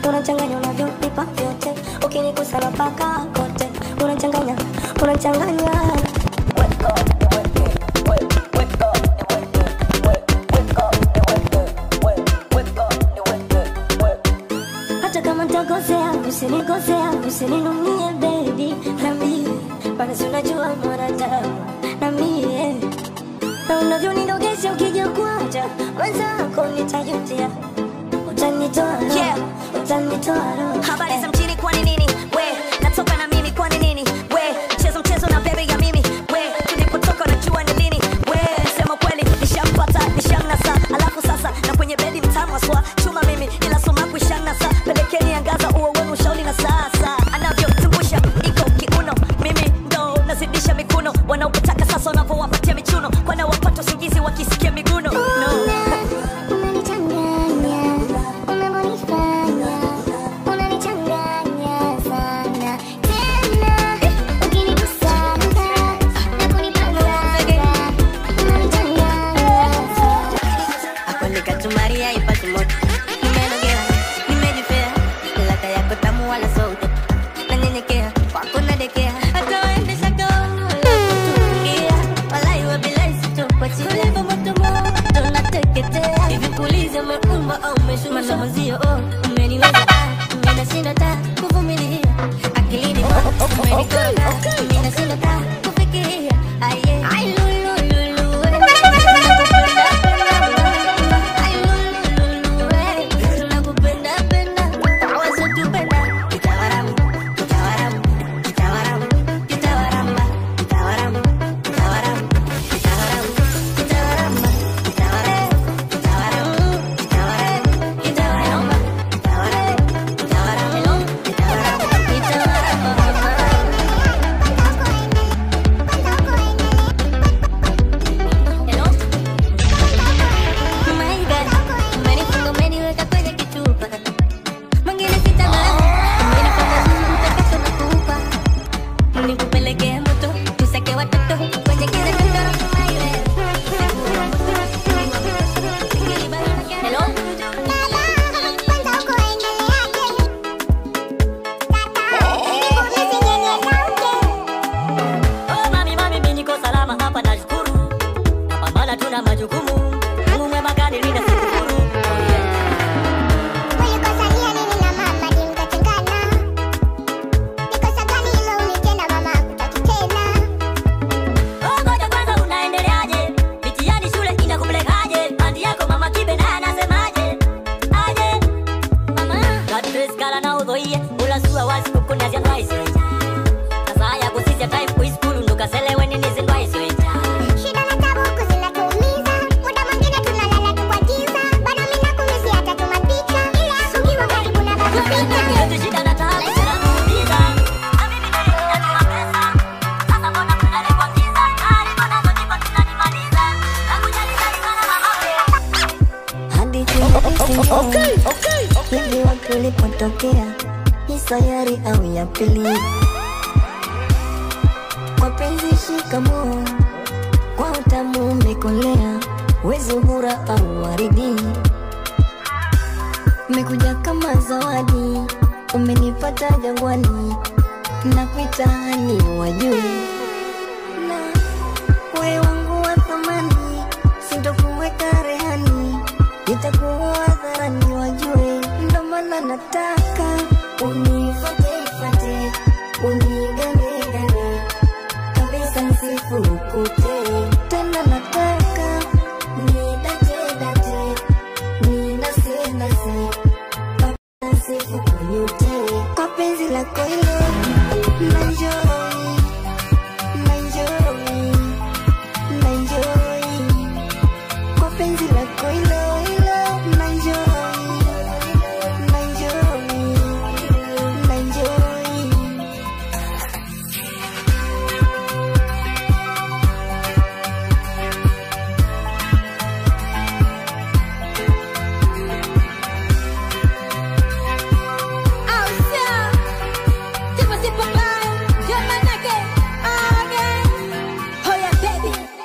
unachanganya unavyonipa vyote, ukinigusa napaka kote, unachanganya hata kama nitagozea, usinigozea, usininumie baby, na mimi bado si unajua mwanadamu, na mimi na unavyonidogesha ukija kuacha wenzako nitajutia. Utanitoa roho. Habari za mjini kwani nini? We, natoka na mimi kwani nini? We, mchezo na bebe ya mimi. We, tulipotoka unajua ni lini? We, sema kweli nishampata, nishamnasa. Alafu sasa na kwenye bedi mtamu aswa. Chuma mimi ila soma kuishanasa. Pelekeni angaza uo wenu ushauri na sasa. Anavyotumbusha iko kiuno. Mimi ndo nazidisha mikuno. Wanaopataka sasa wanavyowapatia michuno. Kwana wapata usingizi wakisikia miguno. No. stress kala na udhoie ula sua wazi kukuna zya noise sasa ya kusizia time kuiskulu ndo kaselewe nini zindwise Shida na tabu kuzinatuumiza, muda mwingine tunalala tu kwa giza, bado mimi nakumisi hata tumapicha, ila ukiwa karibu na bado pita. Shida na tabu zinatuumiza, na mimi ndio ninajua pesa, sasa mbona tunale kwa giza, karibu na ndipo tunanimaliza, nakujali sana mama. Hadi okay. Hivi wapi ulipotokea, hii sayari au ya pili? Mapenzi shikamoo, kwa utamu umekolea, wezi hura au waridi. Umekuja kama zawadi, umenipata jangwani, nakuita hani wajui. Na wewe wangu wa thamani, sintokuweka rehani, nitakuwa hadharani wajue. Ndo maana nataka unifuate, unigane kabisa nisifukute. Tena nataka nidate, ninase kabisa nisifukute. Kwa penzi lako hilo naenjoy. Kwa penzi lako hilo naenjoy.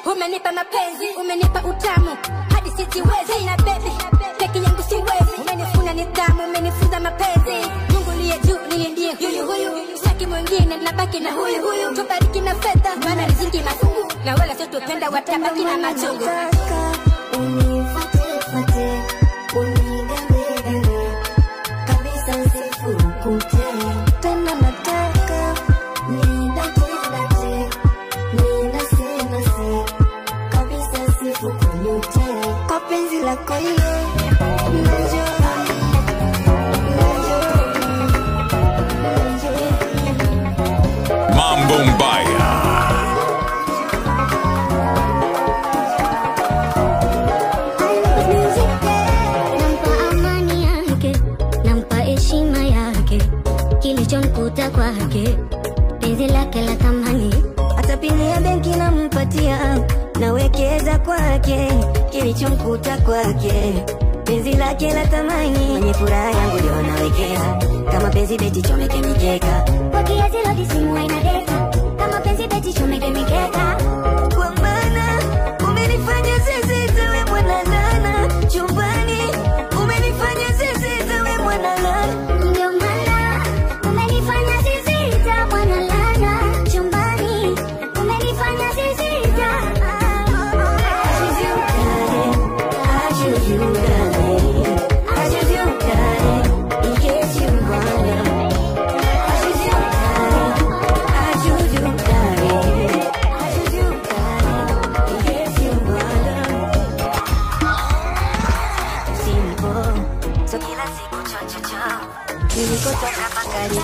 Umenipa mapenzi, umenipa utamu hadi sijiwezi na baby peke yangu siwezi. Umenifuna nidhamu, umenifunza mapenzi. Mungu liye juu niye ndiye huyu saki mwingine, nabaki na huyu. Tubariki na fedha, maana riziki mafungu, na wala sio tupenda watabaki na machungu. Unifuate, unigane kabisa nisifukute. Tena nataka nidate, ninase kabisa sifukute. Kwa penzi lako hilo Mambo Mbaya. Nampa amani yake, nampa heshima yake, kilichomkuta kwake, penzi lake la thamani. hata pini ya benki nampatia, nawekeza kwake, kilichomkuta kwake, penzi lake la thamani. Mwenye furaha yangu ndio nawekeza, kama penzi beti chomeke mikeka, Kwa kiasi lodi simu haina data, kama penzi beti chomeke mikeka. kwa maana umenifanya sisi tuwe mwanalana chumbani, umenifanya sisi tuwe mwanalana. Ndio maana umenifanya sisita, mwanalana chumbani, umenifanya sisita. I choose you, darling. I choose you, darling. In case you wonder. I choose you, darling. I choose you, darling. I choose you, darling. In case you wonder. Simple. So kila siku cho. Nilikotoka pakali.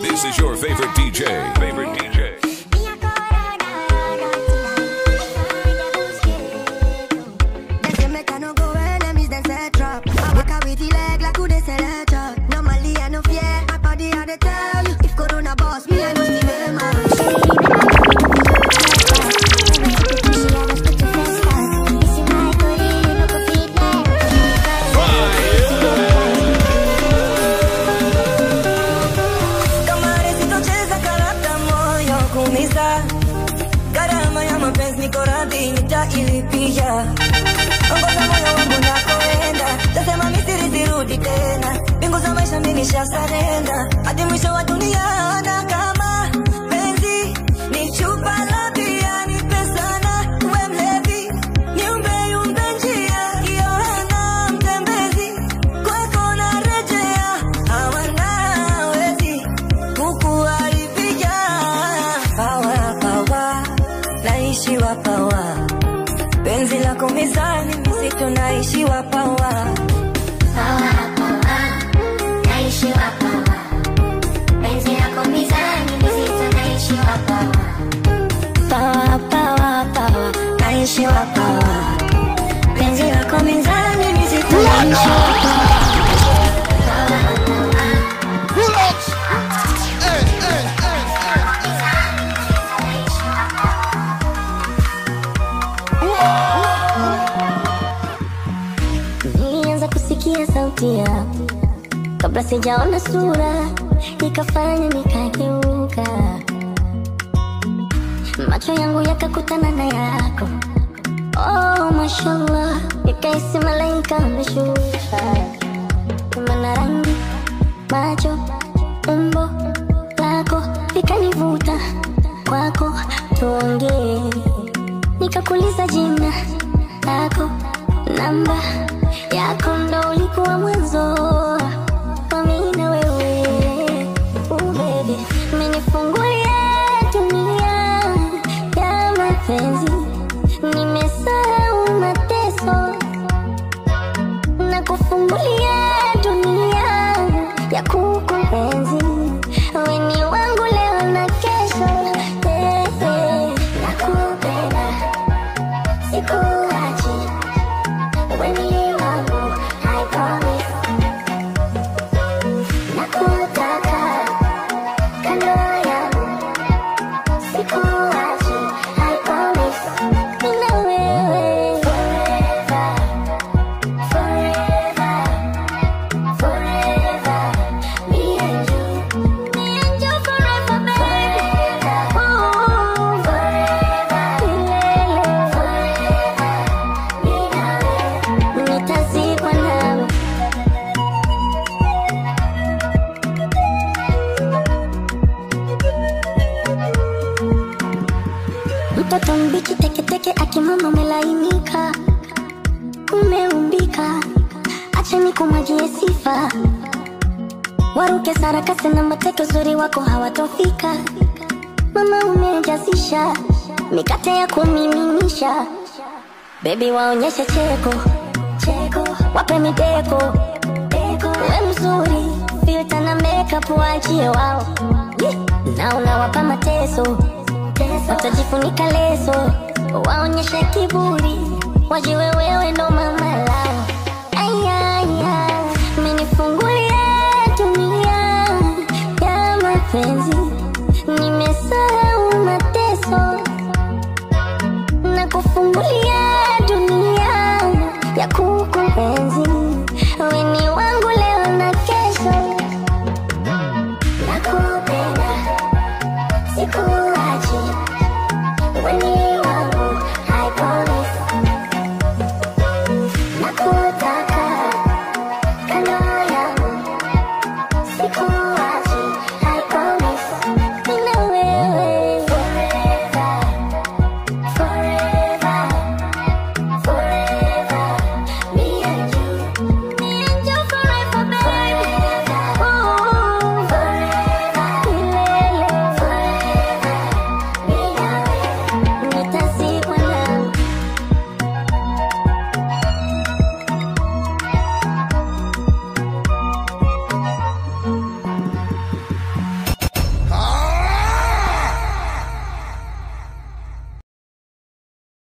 This is your favorite DJ. Favorite DJ. They say make I no go enemies, then set trap. I walk out with the leg like who they sell a job. Normally I no fear, my body I dey tell you. If Corona boss me, I know Steven man. Kama resitocheza karata moyo kuumiza, gharama ya mapenzi niko radhi nitailipia. Ongoza moyo wangu nakoenda, tasema misiri zirudi tena, mbingu za maisha mimi nishasarenda, hadi mwisho wa dunia. Na kama penzi ni chupa la bia, nipe sana uwe mlevi, niumbe njia hiyo, hana mtembezi kwako narejea, hawana wezi kukuharibia. Power pawa. Penzi lako mizani mizito naishiwa pawa. Pawa, pawa, naishiwa pawa. Penzi lako mizani mizito naishiwa pawa. Pawa, pawa, pawa, naishiwa pawa. Penzi lako mizani mizito naishiwa pawa. Nilianza kusikia sauti yako kabla sijaona sura, ikafanya nikageuka, macho yangu yakakutana na yako. Oh, mashallah, nikaisi malaika ameshuka. Mana rangi, macho, umbo lako ikanivuta kwako, tuongee. Nikakuuliza jina lako, namba yako, ndo ulikuwa mwanzo wa mimi na wewe. Baby, umenifungulia dunia ya mapenzi, nimesahau mateso na kufungulia dunia ya kukuenzi. Wewe ni wangu leo na kesho, nakupenda, sikuachi. Wewe ni wangu, I promise. Nakutaka kando yangu, sikuachi, I promise. Mimi na wewe forever, forever, forever. Me and you forever, baby. Ooh, forever, forever. Mimi na wewe nitazikwa nawe. Mtoto mbichi teketeke, akimama umelainika, umeumbika, acha nikumwagie sifa. Waruke sarakasi na mateke, uzuri wako hawatofika. Mama umejazisha mikate ya kumiminisha. Baby waonyeshe cheko, cheko, wape mideko, deko. We mzuri, filter na makeup waachie wao, na unawapa mateso, watajifunika leso, waonyeshe kiburi, wajiwe wewe ndo mama lao. Ayaya, umenifungulia dunia ya mapenzi, nimesahau mateso na kufungulia dunia ya kukuenzi. Wewe ni wangu leo na kesho, nakupenda, sikuachi. Wewe ni